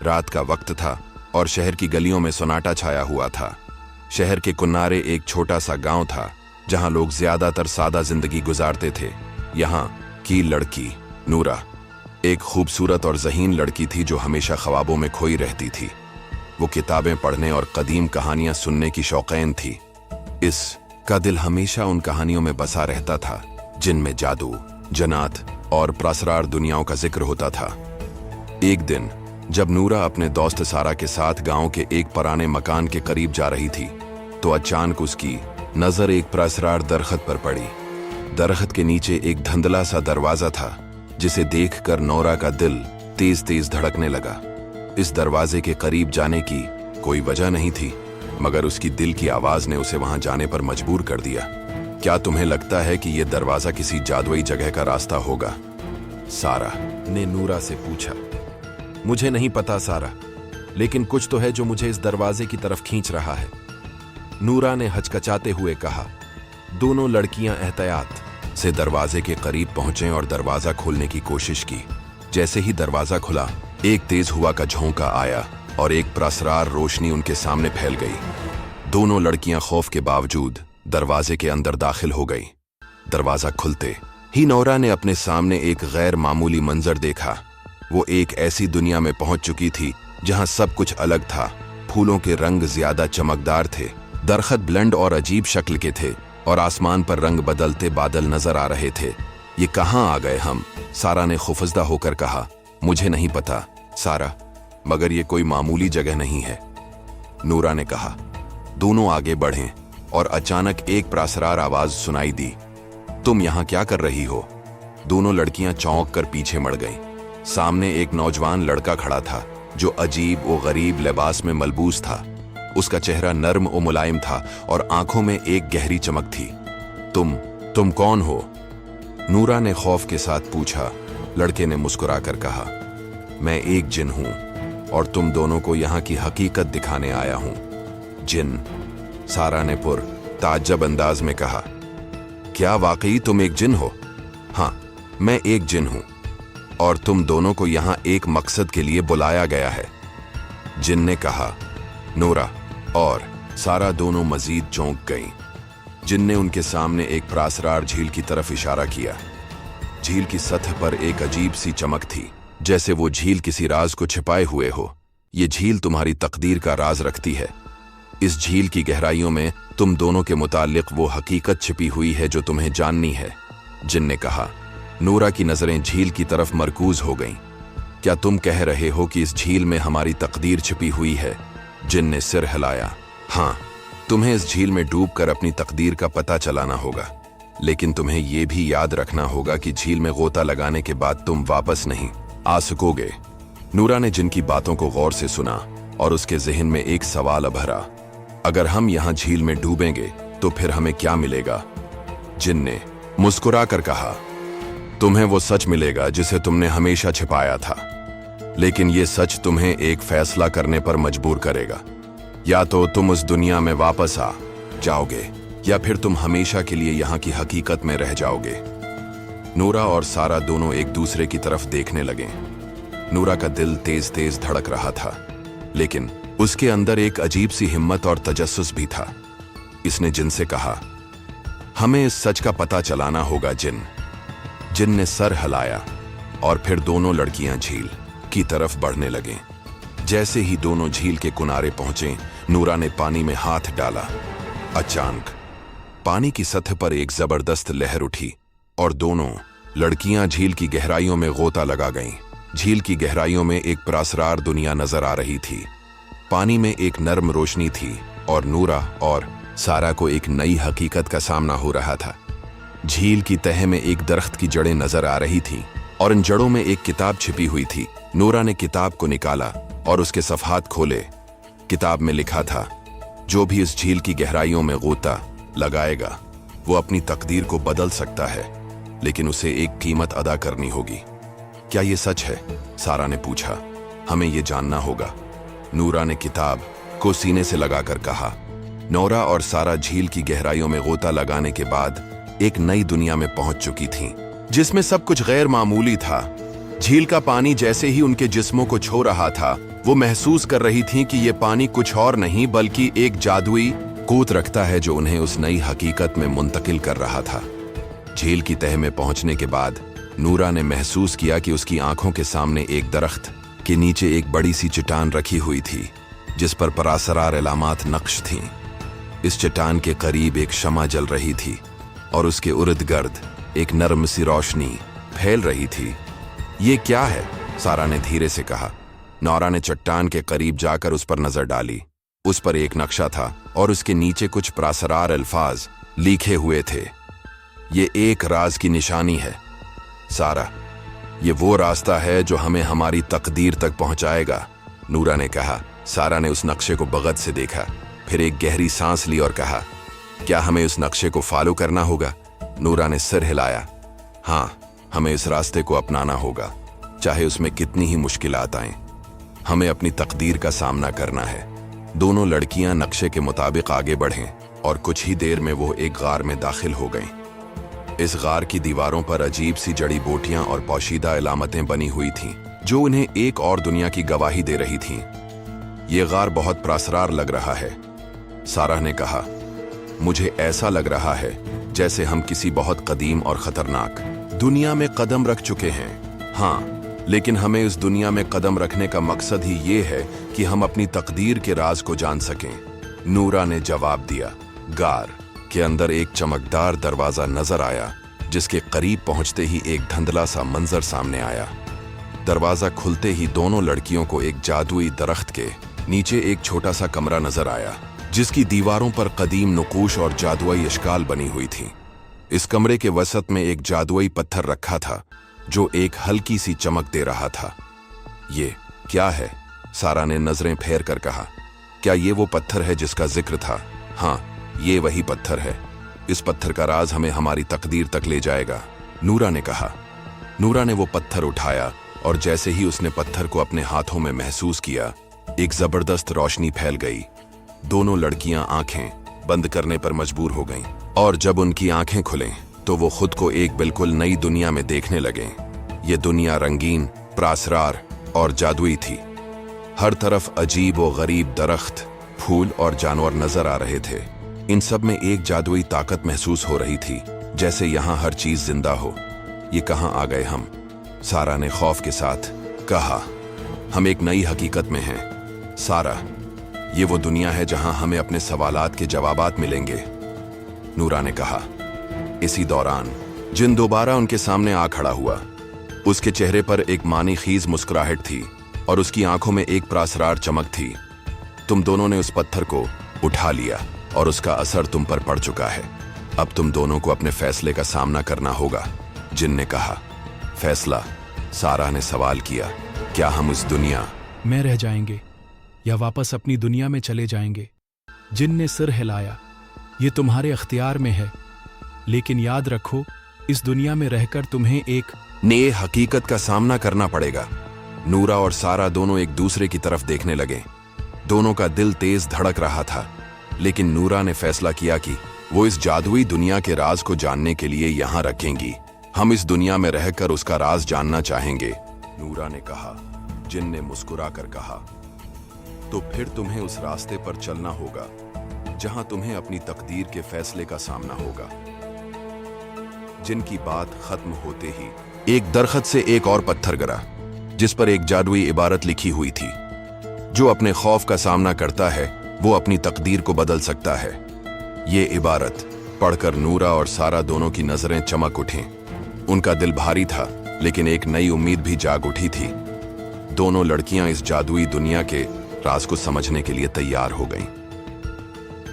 रात का वक्त था और शहर की गलियों में सन्नाटा छाया हुआ था। शहर के किनारे एक छोटा सा गांव था जहां लोग ज्यादातर सादा जिंदगी गुजारते थे। यहाँ की लड़की नूरा एक खूबसूरत और ज़हीन लड़की थी जो हमेशा ख्वाबों में खोई रहती थी। वो किताबें पढ़ने और कदीम कहानियां सुनने की शौकीन थी। इसका दिल हमेशा उन कहानियों में बसा रहता था जिनमें जादू, जन्नत और प्रसरार दुनियाओं का जिक्र होता था। एक दिन जब नूरा अपने दोस्त सारा के साथ गांव के एक पुराने मकान के करीब जा रही थी तो अचानक उसकी नजर एक प्रसरार दरख्त पर पड़ी। दरख्त के नीचे एक धुंधला सा दरवाजा था जिसे देखकर नूरा का दिल तेज तेज धड़कने लगा। इस दरवाजे के करीब जाने की कोई वजह नहीं थी, मगर उसकी दिल की आवाज ने उसे वहां जाने पर मजबूर कर दिया। क्या तुम्हें लगता है कि यह दरवाजा किसी जादुई जगह का रास्ता होगा? सारा ने नूरा से पूछा। मुझे नहीं पता सारा, लेकिन कुछ तो है जो मुझे इस दरवाजे की तरफ खींच रहा है, नूरा ने हचकचाते हुए कहा। दोनों लड़कियां एहतियात से दरवाजे के करीब पहुंचे और दरवाजा खोलने की कोशिश की। जैसे ही दरवाजा खुला, एक तेज हवा का झोंका आया और एक प्रसरार रोशनी उनके सामने फैल गई। दोनों लड़कियां खौफ के बावजूद दरवाजे के अंदर दाखिल हो गई। दरवाजा खुलते ही नूरा ने अपने सामने एक गैर मामूली मंजर देखा। वो एक ऐसी दुनिया में पहुंच चुकी थी जहां सब कुछ अलग था। फूलों के रंग ज्यादा चमकदार थे, दरख्त बुलंद और अजीब शक्ल के थे और आसमान पर रंग बदलते बादल नजर आ रहे थे। ये कहाँ आ गए हम? सारा ने खौफजदा होकर कहा। मुझे नहीं पता सारा, मगर ये कोई मामूली जगह नहीं है, नूरा ने कहा। दोनों आगे बढ़े और अचानक एक प्रसरार आवाज सुनाई दी। तुम यहाँ क्या कर रही हो? दोनों लड़कियां चौंक कर पीछे मुड़ गईं। सामने एक नौजवान लड़का खड़ा था जो अजीब व गरीब लिबास में मलबूस था। उसका चेहरा नर्म और मुलायम था और आंखों में एक गहरी चमक थी। तुम कौन हो? नूरा ने खौफ के साथ पूछा। लड़के ने मुस्कुराकर कहा, मैं एक जिन हूं और तुम दोनों को यहाँ की हकीकत दिखाने आया हूं। जिन? सारा ने पुर ताज्जुब अंदाज में कहा। क्या वाकई तुम एक जिन हो? हाँ, मैं एक जिन हूं और तुम दोनों को यहाँ एक मकसद के लिए बुलाया गया है, जिन ने कहा। नूरा और सारा दोनों मजीद चौंक गईं। जिन ने उनके सामने एक प्रसरार झील की तरफ इशारा किया। झील की सतह पर एक अजीब सी चमक थी, जैसे वो झील किसी राज को छिपाए हुए हो। ये झील तुम्हारी तकदीर का राज रखती है। इस झील की गहराइयों में तुम दोनों के मुतालिक वो हकीकत छिपी हुई है जो तुम्हें जाननी है, जिन ने कहा। नूरा की नजरें झील की तरफ मरकूज हो गईं। क्या तुम कह रहे हो कि इस झील में हमारी तकदीर छिपी हुई है? जिन ने सिर हिलाया। हाँ, तुम्हें इस झील में डूबकर अपनी तकदीर का पता चलाना होगा, लेकिन तुम्हें यह भी याद रखना होगा कि झील में गोता लगाने के बाद तुम वापस नहीं आ सकोगे। नूरा ने जिन की बातों को गौर से सुना और उसके जहन में एक सवाल भरा। अगर हम यहाँ झील में डूबेंगे तो फिर हमें क्या मिलेगा? जिन ने मुस्कुरा कर कहा, तुम्हें वो सच मिलेगा जिसे तुमने हमेशा छिपाया था, लेकिन ये सच तुम्हें एक फैसला करने पर मजबूर करेगा। या तो तुम उस दुनिया में वापस आ जाओगे या फिर तुम हमेशा के लिए यहाँ की हकीकत में रह जाओगे। नूरा और सारा दोनों एक दूसरे की तरफ देखने लगे। नूरा का दिल तेज तेज धड़क रहा था, लेकिन उसके अंदर एक अजीब सी हिम्मत और तजस्सुस भी था। इसने जिन से कहा, हमें इस सच का पता चलाना होगा जिन। जिन ने सर हिलाया और फिर दोनों लड़कियां झील की तरफ बढ़ने लगें। जैसे ही दोनों झील के किनारे पहुंचे, नूरा ने पानी में हाथ डाला। अचानक पानी की सतह पर एक जबरदस्त लहर उठी और दोनों लड़कियां झील की गहराइयों में गोता लगा गईं। झील की गहराइयों में एक प्रसरार दुनिया नजर आ रही थी। पानी में एक नर्म रोशनी थी और नूरा और सारा को एक नई हकीकत का सामना हो रहा था। झील की तह में एक दरख्त की जड़ें नजर आ रही थीं और इन जड़ों में एक किताब छिपी हुई थी। नूरा ने किताब को निकाला और उसके सफ़हात खोले। किताब में लिखा था, जो भी इस झील की गहराइयों में गोता लगाएगा वो अपनी तकदीर को बदल सकता है, लेकिन उसे एक कीमत अदा करनी होगी। क्या ये सच है? सारा ने पूछा। हमें ये जानना होगा, नूरा ने किताब को सीने से लगाकर कहा। नूरा और सारा झील की गहराइयों में गोता लगाने के बाद एक नई दुनिया में पहुंच चुकी थीं, जिसमें सब कुछ गैर मामूली था। झील का पानी जैसे ही उनके जिस्मों को छू रहा था, वो महसूस कर रही थीं कि ये पानी कुछ और नहीं बल्कि एक जादुई कूद रखता है जो उन्हें उस नई हकीकत में मुंतकिल कर रहा था। झील की तह में पहुंचने के बाद नूरा ने महसूस किया कि उसकी आंखों के सामने एक दरख्त के नीचे एक बड़ी सी चट्टान रखी हुई थी जिस पर परासरार इलामात नक्श थीं। इस चट्टान के करीब एक शमा जल रही थी और उसके इर्द गिर्द एक नरम सी रोशनी फैल रही थी। ये क्या है? सारा ने धीरे से कहा। नौरा ने चट्टान के करीब जाकर उस पर नजर डाली। उस पर एक नक्शा था और उसके नीचे कुछ परासरार अल्फाज लिखे हुए थे। ये एक राज की निशानी है सारा, ये वो रास्ता है जो हमें हमारी तकदीर तक पहुंचाएगा, नूरा ने कहा। सारा ने उस नक्शे को बगत से देखा, फिर एक गहरी सांस ली और कहा, क्या हमें उस नक्शे को फॉलो करना होगा? नूरा ने सिर हिलाया। हाँ, हमें इस रास्ते को अपनाना होगा, चाहे उसमें कितनी ही मुश्किलात आएं। हमें अपनी तकदीर का सामना करना है। दोनों लड़कियां नक्शे के मुताबिक आगे बढ़ें और कुछ ही देर में वो एक गार में दाखिल हो गईं। इस गार की दीवारों पर अजीब सी जड़ी बूटियां और पोशीदा इलामतें बनी हुई थीं जो उन्हें एक और दुनिया की गवाही दे रही थीं। ये गार बहुत परासरार लग रहा है, सारा ने कहा। मुझे ऐसा लग रहा है जैसे हम किसी बहुत कदीम और खतरनाक दुनिया में कदम रख चुके हैं। हाँ, लेकिन हमें इस दुनिया में कदम रखने का मकसद ही ये है कि हम अपनी तकदीर के राज को जान सकें, नूरा ने जवाब दिया। गार के अंदर एक चमकदार दरवाजा नजर आया जिसके करीब पहुंचते ही एक धुंधला सा मंजर सामने आया। दरवाजा खुलते ही दोनों लड़कियों को एक जादुई दरख्त के नीचे एक छोटा सा कमरा नजर आया जिसकी दीवारों पर कदीम नुकूश और जादुई इश्काल बनी हुई थी। इस कमरे के वसत में एक जादुई पत्थर रखा था जो एक हल्की सी चमक दे रहा था। ये क्या है? सारा ने नजरें फेर कर कहा। क्या ये वो पत्थर है जिसका जिक्र था? हाँ, ये वही पत्थर है। इस पत्थर का राज हमें हमारी तकदीर तक ले जाएगा, नूरा ने कहा। नूरा ने वो पत्थर उठाया और जैसे ही उसने पत्थर को अपने हाथों में महसूस किया, एक जबरदस्त रोशनी फैल गई। दोनों लड़कियां आंखें बंद करने पर मजबूर हो गईं और जब उनकी आंखें खुलें तो वो खुद को एक बिल्कुल नई दुनिया में देखने लगे। ये दुनिया रंगीन, परासरार और जादुई थी। हर तरफ अजीब व गरीब दरख्त, फूल और जानवर नजर आ रहे थे। इन सब में एक जादुई ताकत महसूस हो रही थी, जैसे यहाँ हर चीज जिंदा हो। ये कहाँ आ गए हम? सारा ने खौफ के साथ कहा। हम एक नई हकीकत में हैं सारा, ये वो दुनिया है जहां हमें अपने सवालात के जवाबात मिलेंगे, नूरा ने कहा। इसी दौरान जिन दोबारा उनके सामने आ खड़ा हुआ। उसके चेहरे पर एक मानी खीज मुस्कुराहट थी और उसकी आंखों में एक परासरार चमक थी। तुम दोनों ने उस पत्थर को उठा लिया और उसका असर तुम पर पड़ चुका है। अब तुम दोनों को अपने फैसले का सामना करना होगा, जिन ने कहा। फैसला? सारा ने सवाल किया। क्या हम उस दुनिया में रह जाएंगे या वापस अपनी दुनिया में चले जाएंगे? जिन ने सिर हिलाया। ये तुम्हारे अख्तियार में है, लेकिन याद रखो, इस दुनिया में रहकर तुम्हें एक नई हकीकत का सामना करना पड़ेगा। नूरा और सारा दोनों एक दूसरे की तरफ देखने लगे। दोनों का दिल तेज धड़क रहा था, लेकिन नूरा ने फैसला किया कि वो इस जादुई दुनिया के राज को जानने के लिए यहां रखेंगी। हम इस दुनिया में रहकर उसका राज जानना चाहेंगे, नूरा ने कहा। जिन ने मुस्कुरा कर कहा, तो फिर तुम्हें उस रास्ते पर चलना होगा जहां तुम्हें अपनी तकदीर के फैसले का सामना होगा। जिनकी बात खत्म होते ही एक दरख्त से एक और पत्थर गिरा जिस पर एक जादुई इबारत लिखी हुई थी। जो अपने खौफ का सामना करता है वो अपनी तकदीर को बदल सकता है। ये इबारत पढ़कर नूरा और सारा दोनों की नजरें चमक उठीं। उनका दिल भारी था, लेकिन एक नई उम्मीद भी जाग उठी थी। दोनों लड़कियां इस जादुई दुनिया के राज को समझने के लिए तैयार हो गईं।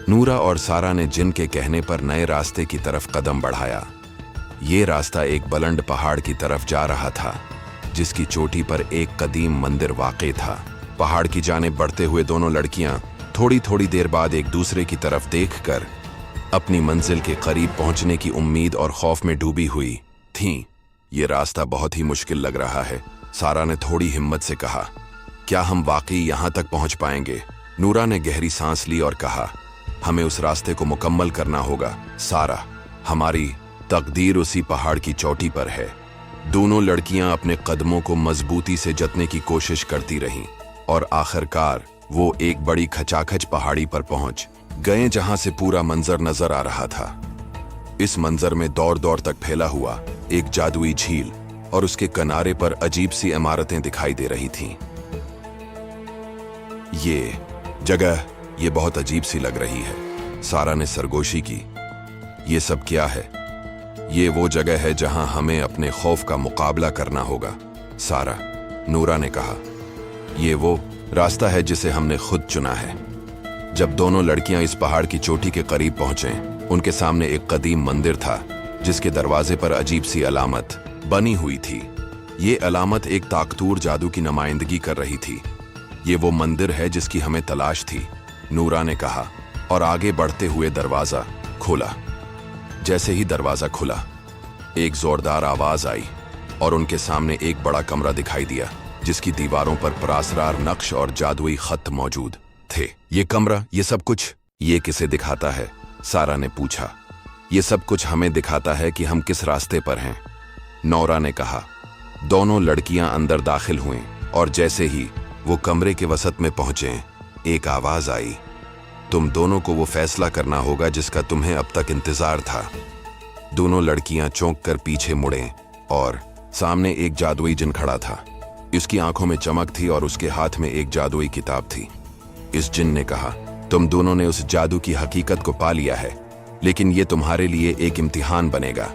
नूरा और सारा ने जिन के कहने पर नए रास्ते की तरफ कदम बढ़ाया। ये रास्ता एक बुलंद पहाड़ की तरफ जा रहा था, जिसकी चोटी पर एक कदीम मंदिर वाक़ई था। पहाड़ की जानिब बढ़ते हुए दोनों लड़कियां थोड़ी थोड़ी देर बाद एक दूसरे की तरफ देखकर अपनी मंजिल के करीब पहुंचने की उम्मीद और खौफ में डूबी हुई थीं। ये रास्ता बहुत ही मुश्किल लग रहा है, सारा ने थोड़ी हिम्मत से कहा। क्या हम वाकई यहां तक पहुंच पाएंगे? नूरा ने गहरी सांस ली और कहा, हमें उस रास्ते को मुकम्मल करना होगा सारा, हमारी तकदीर उसी पहाड़ की चोटी पर है। दोनों लड़कियां अपने कदमों को मजबूती से जतने की कोशिश करती रहीं, और आखिरकार वो एक बड़ी खचाखच पहाड़ी पर पहुंच गए जहां से पूरा मंजर नजर आ रहा था। इस मंजर में दौर दौर तक फैला हुआ एक जादुई झील और उसके किनारे पर अजीब सी इमारतें दिखाई दे रही थीं। ये जगह ये बहुत अजीब सी लग रही है, सारा ने सरगोशी की। ये सब क्या है? ये वो जगह है जहां हमें अपने खौफ का मुकाबला करना होगा, सारा, नूरा ने कहा। ये वो रास्ता है जिसे हमने खुद चुना है। जब दोनों लड़कियां इस पहाड़ की चोटी के करीब पहुंचे, उनके सामने एक कदीम मंदिर था जिसके दरवाजे पर अजीब सी अलामत बनी हुई थी। ये अलामत एक ताकतूर जादू की नुमाइंदगी कर रही थी। ये वो मंदिर है जिसकी हमें तलाश थी, नूरा ने कहा और आगे बढ़ते हुए दरवाजा खोला। जैसे ही दरवाजा खुला, एक जोरदार आवाज आई और उनके सामने एक बड़ा कमरा दिखाई दिया जिसकी दीवारों पर पुरासरार नक्श और जादुई खत मौजूद थे। ये कमरा, ये सब कुछ, ये किसे दिखाता है? सारा ने पूछा। ये सब कुछ हमें दिखाता है कि हम किस रास्ते पर हैं, नौरा ने कहा। दोनों लड़कियां अंदर दाखिल हुईं और जैसे ही वो कमरे के वसत में पहुंचे, एक आवाज आई, तुम दोनों को वो फैसला करना होगा जिसका तुम्हें अब तक इंतजार था। दोनों लड़कियां चौंक कर पीछे मुड़े और सामने एक जादुई जिन खड़ा था। इसकी आंखों में चमक थी और उसके हाथ में एक जादुई किताब थी। इस जिन ने कहा, तुम दोनों ने उस जादू की हकीकत को पा लिया है, लेकिन ये तुम्हारे लिए एक इम्तिहान बनेगा।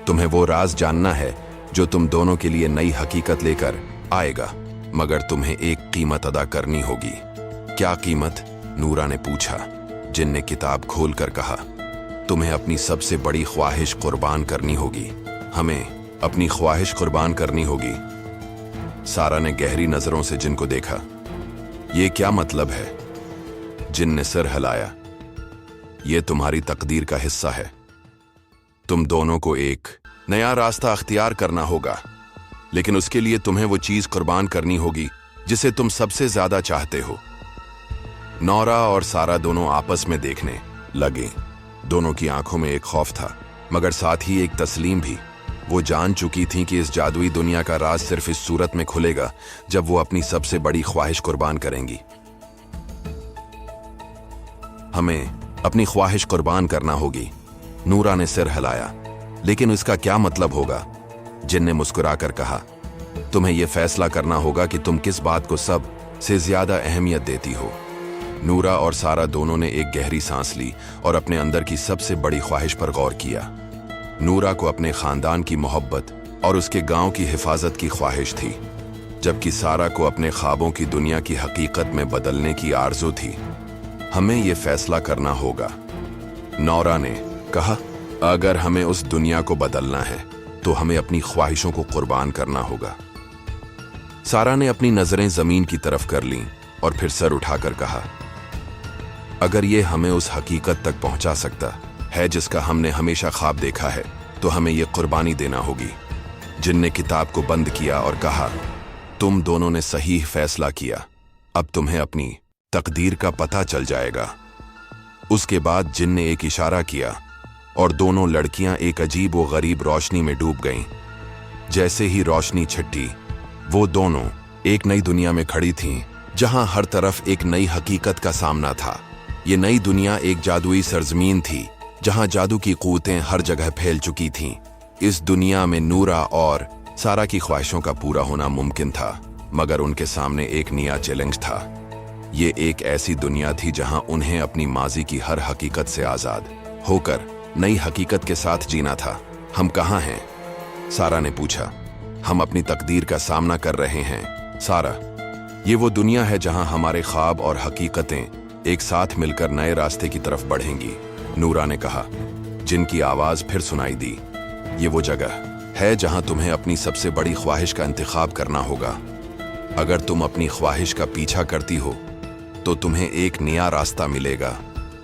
तुम्हें वो राज जानना है जो तुम दोनों के लिए नई हकीकत लेकर आएगा, मगर तुम्हें एक कीमत अदा करनी होगी। क्या कीमत? नूरा ने पूछा। जिन ने किताब खोलकर कहा, तुम्हें अपनी सबसे बड़ी ख्वाहिश कुर्बान करनी होगी। हमें अपनी ख्वाहिश कुर्बान करनी होगी। सारा ने गहरी नजरों से जिन को देखा। ये क्या मतलब है? जिन ने सिर हिलाया। ये तुम्हारी तकदीर का हिस्सा है। तुम दोनों को एक नया रास्ता अख्तियार करना होगा, लेकिन उसके लिए तुम्हें वो चीज कुर्बान करनी होगी जिसे तुम सबसे ज्यादा चाहते हो। नौरा और सारा दोनों आपस में देखने लगे। दोनों की आंखों में एक खौफ था, मगर साथ ही एक तस्लीम भी। वो जान चुकी थीं कि इस जादुई दुनिया का राज सिर्फ इस सूरत में खुलेगा जब वो अपनी सबसे बड़ी ख्वाहिश कुर्बान करेंगी। हमें अपनी ख्वाहिश कुर्बान करना होगी, नूरा ने सिर हिलाया। लेकिन इसका क्या मतलब होगा? जिन ने मुस्कुराकर कहा, तुम्हें यह फैसला करना होगा कि तुम किस बात को सब से ज्यादा अहमियत देती हो। नूरा और सारा दोनों ने एक गहरी सांस ली और अपने अंदर की सबसे बड़ी ख्वाहिश पर गौर किया। नूरा को अपने खानदान की मोहब्बत और उसके गांव की हिफाजत की ख्वाहिश थी, जबकि सारा को अपने ख्वाबों की दुनिया की हकीकत में बदलने की आरज़ू थी। हमें यह फैसला करना होगा, नौरा ने कहा। अगर हमें उस दुनिया को बदलना है तो हमें अपनी ख्वाहिशों को कुर्बान करना होगा। सारा ने अपनी नजरें जमीन की तरफ कर लीं और फिर सर उठाकर कहा, अगर ये हमें उस हकीकत तक पहुंचा सकता है जिसका हमने हमेशा ख्वाब देखा है, तो हमें ये कुर्बानी देना होगी। जिन ने किताब को बंद किया और कहा, तुम दोनों ने सही फैसला किया। अब तुम्हें अपनी तकदीर का पता चल जाएगा। उसके बाद जिन ने एक इशारा किया और दोनों लड़कियां एक अजीब व गरीब रोशनी में डूब गईं। जैसे ही रोशनी छिट्टी, वो दोनों एक नई दुनिया में खड़ी थीं, जहां हर तरफ एक नई हकीकत का सामना था। ये नई दुनिया एक जादुई सरजमीन थी जहां जादू की क़ुव्वतें हर जगह फैल चुकी थीं। इस दुनिया में नूरा और सारा की ख्वाहिशों का पूरा होना मुमकिन था, मगर उनके सामने एक नया चैलेंज था। ये एक ऐसी दुनिया थी जहां उन्हें अपनी माजी की हर हकीकत से आज़ाद होकर नई हकीकत के साथ जीना था। हम कहाँ हैं? सारा ने पूछा। हम अपनी तकदीर का सामना कर रहे हैं, सारा। ये वो दुनिया है जहां हमारे ख्वाब और हकीकतें एक साथ मिलकर नए रास्ते की तरफ बढ़ेंगी, नूरा ने कहा। जिनकी आवाज फिर सुनाई दी। ये वो जगह है जहां तुम्हें अपनी सबसे बड़ी ख्वाहिश का इंतखाब करना होगा। अगर तुम अपनी ख्वाहिश का पीछा करती हो तो तुम्हें एक नया रास्ता मिलेगा,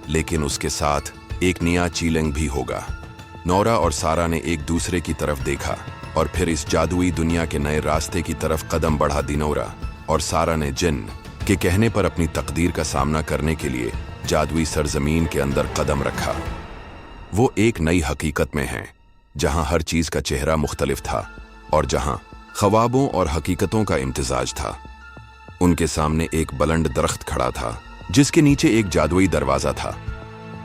लेकिन उसके साथ एक नया चैलेंज भी होगा। नौरा और सारा ने एक दूसरे की तरफ देखा और फिर इस जादुई दुनिया के नए रास्ते की तरफ कदम बढ़ा दी। नौरा और सारा ने जिन के कहने पर अपनी तकदीर का सामना करने के लिए जादुई सरजमीन के अंदर कदम रखा। वो एक नई हकीकत में हैं, जहां हर चीज का चेहरा मुख्तलिफ था और जहां ख्वाबों और हकीकतों का इम्तिजाज था। उनके सामने एक बुलंद दरख्त खड़ा था जिसके नीचे एक जादुई दरवाजा था।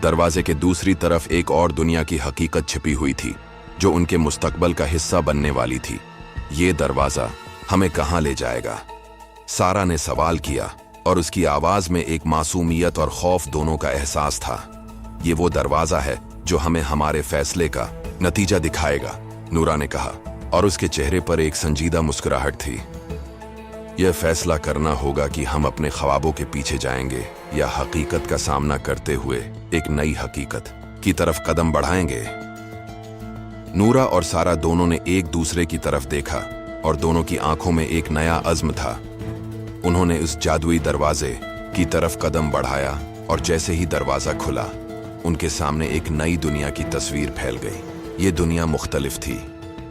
दरवाजे के दूसरी तरफ एक और दुनिया की हकीकत छिपी हुई थी जो उनके मुस्तकबल का हिस्सा बनने वाली थी। ये दरवाजा हमें कहाँ ले जाएगा? सारा ने सवाल किया और उसकी आवाज में एक मासूमियत और खौफ दोनों का एहसास था। ये वो दरवाजा है जो हमें हमारे फैसले का नतीजा दिखाएगा, नूरा ने कहा, और उसके चेहरे पर एक संजीदा मुस्कुराहट थी। यह फैसला करना होगा कि हम अपने ख्वाबों के पीछे जाएंगे या हकीकत का सामना करते हुए एक नई हकीकत की तरफ कदम बढ़ाएंगे। नूरा और सारा दोनों ने एक दूसरे की तरफ देखा और दोनों की आंखों में एक नया अज़्म था। उन्होंने उस जादुई दरवाजे की तरफ कदम बढ़ाया और जैसे ही दरवाजा खुला, उनके सामने एक नई दुनिया की तस्वीर फैल गई। ये दुनिया मुख्तलिफ थी,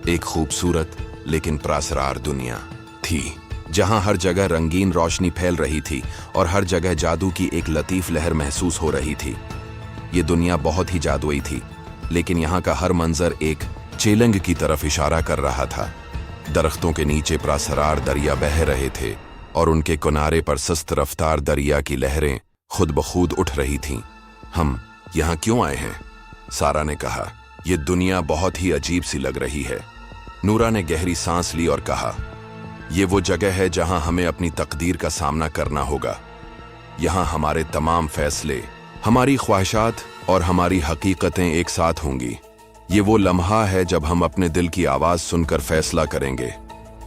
एक खूबसूरत लेकिन प्रासरार दुनिया थी जहां हर जगह रंगीन रोशनी फैल रही थी और हर जगह जादू की एक लतीफ लहर महसूस हो रही थी। ये दुनिया बहुत ही जादुई थी, लेकिन यहाँ का हर मंजर एक चेलंग की तरफ इशारा कर रहा था। दरख्तों के नीचे प्रासरार दरिया बह रहे थे और उनके किनारे पर सस्त रफ्तार दरिया की लहरें खुद ब खुद उठ रही थीं। हम यहाँ क्यों आए हैं? सारा ने कहा। यह दुनिया बहुत ही अजीब सी लग रही है। नूरा ने गहरी सांस ली और कहा, यह वो जगह है जहां हमें अपनी तकदीर का सामना करना होगा। यहाँ हमारे तमाम फैसले, हमारी ख्वाहिशात और हमारी हकीकतें एक साथ होंगी। ये वो लम्हा है जब हम अपने दिल की आवाज सुनकर फैसला करेंगे।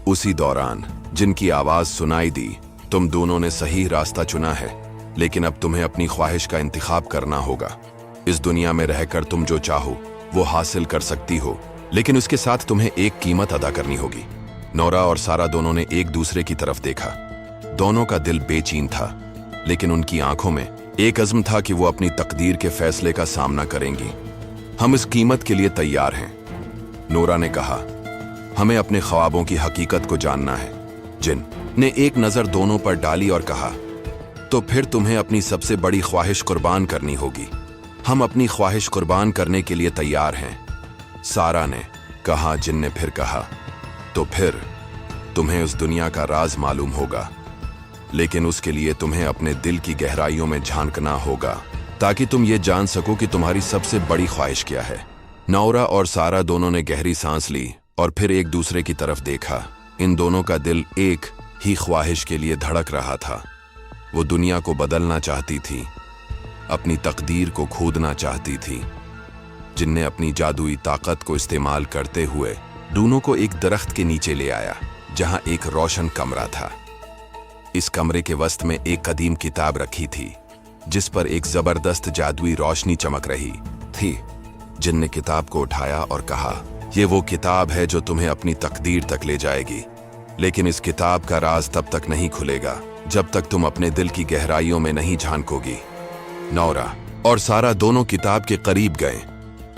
उसी दौरान जिनकी आवाज सुनाई दी, तुम दोनों ने सही रास्ता चुना है, लेकिन अब तुम्हें अपनी ख्वाहिश का इंतखाब करना होगा। इस दुनिया में रहकर तुम जो चाहो वो हासिल कर सकती हो, लेकिन उसके साथ तुम्हें एक कीमत अदा करनी होगी। नौरा और सारा दोनों ने एक दूसरे की तरफ देखा। दोनों का दिल बेचैन था, लेकिन उनकी आंखों में एक अज़्म था कि वो अपनी तकदीर के फैसले का सामना करेंगी। हम इस कीमत के लिए तैयार हैं, नोरा ने कहा। हमें अपने ख्वाबों की हकीकत को जानना है। जिन ने एक नजर दोनों पर डाली और कहा, तो फिर तुम्हें अपनी सबसे बड़ी ख्वाहिश कुर्बान करनी होगी। हम अपनी ख्वाहिश कुर्बान करने के लिए तैयार हैं, सारा ने कहा। जिन ने फिर कहा, तो फिर तुम्हें उस दुनिया का राज मालूम होगा, लेकिन उसके लिए तुम्हें अपने दिल की गहराइयों में झांकना होगा ताकि तुम ये जान सको कि तुम्हारी सबसे बड़ी ख्वाहिश क्या है। नौरा और सारा दोनों ने गहरी सांस ली और फिर एक दूसरे की तरफ देखा। इन दोनों का दिल एक ही ख्वाहिश के लिए धड़क रहा था। वो दुनिया को बदलना चाहती थी, अपनी तकदीर को खोदना चाहती थी। जिनने अपनी जादुई ताकत को इस्तेमाल करते हुए दोनों को एक दरख्त के नीचे ले आया जहां एक रोशन कमरा था। इस कमरे के वस्त में एक कदीम किताब रखी थी जिस पर एक जबरदस्त जादुई रोशनी चमक रही थी। जिन ने किताब को उठाया और कहा, यह वो किताब है जो तुम्हें अपनी तकदीर तक ले जाएगी, लेकिन इस किताब का राज तब तक नहीं खुलेगा जब तक तुम अपने दिल की गहराइयों में नहीं झांकोगी। नौरा और सारा दोनों किताब के करीब गए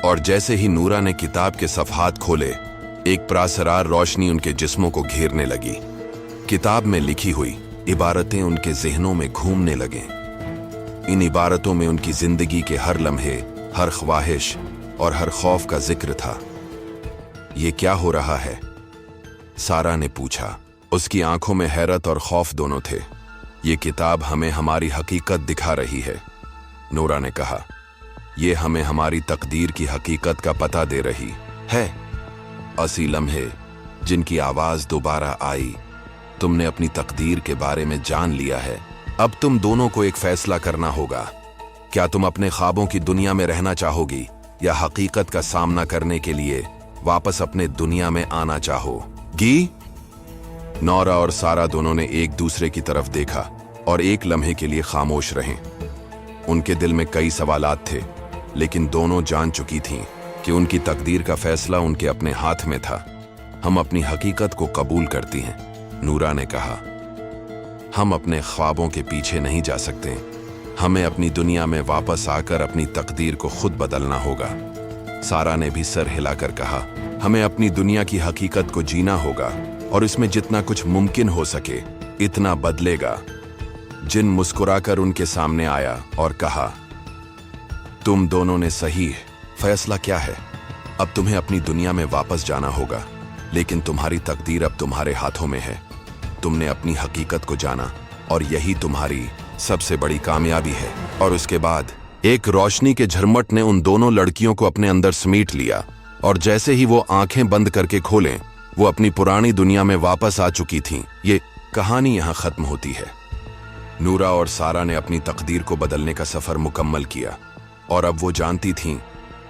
और जैसे ही नूरा ने किताब के सफ़हात खोले, एक प्रासरार रोशनी उनके जिस्मों को घेरने लगी। किताब में लिखी हुई इबारतें उनके ज़हनों में घूमने लगे। इन इबारतों में उनकी जिंदगी के हर लम्हे, हर ख्वाहिश और हर खौफ का जिक्र था। ये क्या हो रहा है? सारा ने पूछा। उसकी आंखों में हैरत और खौफ दोनों थे। ये किताब हमें हमारी हकीकत दिखा रही है, नूरा ने कहा। ये हमें हमारी तकदीर की हकीकत का पता दे रही है। असी लम्हे जिनकी आवाज दोबारा आई, तुमने अपनी तकदीर के बारे में जान लिया है। अब तुम दोनों को एक फैसला करना होगा। क्या तुम अपने ख्वाबों की दुनिया में रहना चाहोगी या हकीकत का सामना करने के लिए वापस अपने दुनिया में आना चाहोगी? नौरा और सारा दोनों ने एक दूसरे की तरफ देखा और एक लम्हे के लिए खामोश रहे। उनके दिल में कई सवालात थे, लेकिन दोनों जान चुकी थीं कि उनकी तकदीर का फैसला उनके अपने हाथ में था। हम अपनी हकीकत को कबूल करती हैं, नूरा ने कहा। हम अपने ख्वाबों के पीछे नहीं जा सकते। हमें अपनी दुनिया में वापस आकर अपनी तकदीर को खुद बदलना होगा। सारा ने भी सर हिलाकर कहा, हमें अपनी दुनिया की हकीकत को जीना होगा और इसमें जितना कुछ मुमकिन हो सके इतना बदलेगा। जिन मुस्कुराकर उनके सामने आया और कहा, तुम दोनों ने सही फैसला किया है। अब तुम्हें अपनी दुनिया में वापस जाना होगा, लेकिन तुम्हारी तकदीर अब तुम्हारे हाथों में है। तुमने अपनी हकीकत को जाना और यही तुम्हारी सबसे बड़ी कामयाबी है। और उसके बाद एक रोशनी के झरमट ने उन दोनों लड़कियों को अपने अंदर समेट लिया, और जैसे ही वो आंखें बंद करके खोलें, वो अपनी पुरानी दुनिया में वापस आ चुकी थीं। ये कहानी यहाँ खत्म होती है। नूरा और सारा ने अपनी तकदीर को बदलने का सफर मुकम्मल किया, और अब वो जानती थीं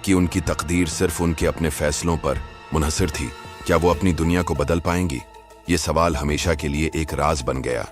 कि उनकी तकदीर सिर्फ उनके अपने फैसलों पर मुनहसर थी। क्या वो अपनी दुनिया को बदल पाएंगी? ये सवाल हमेशा के लिए एक राज बन गया।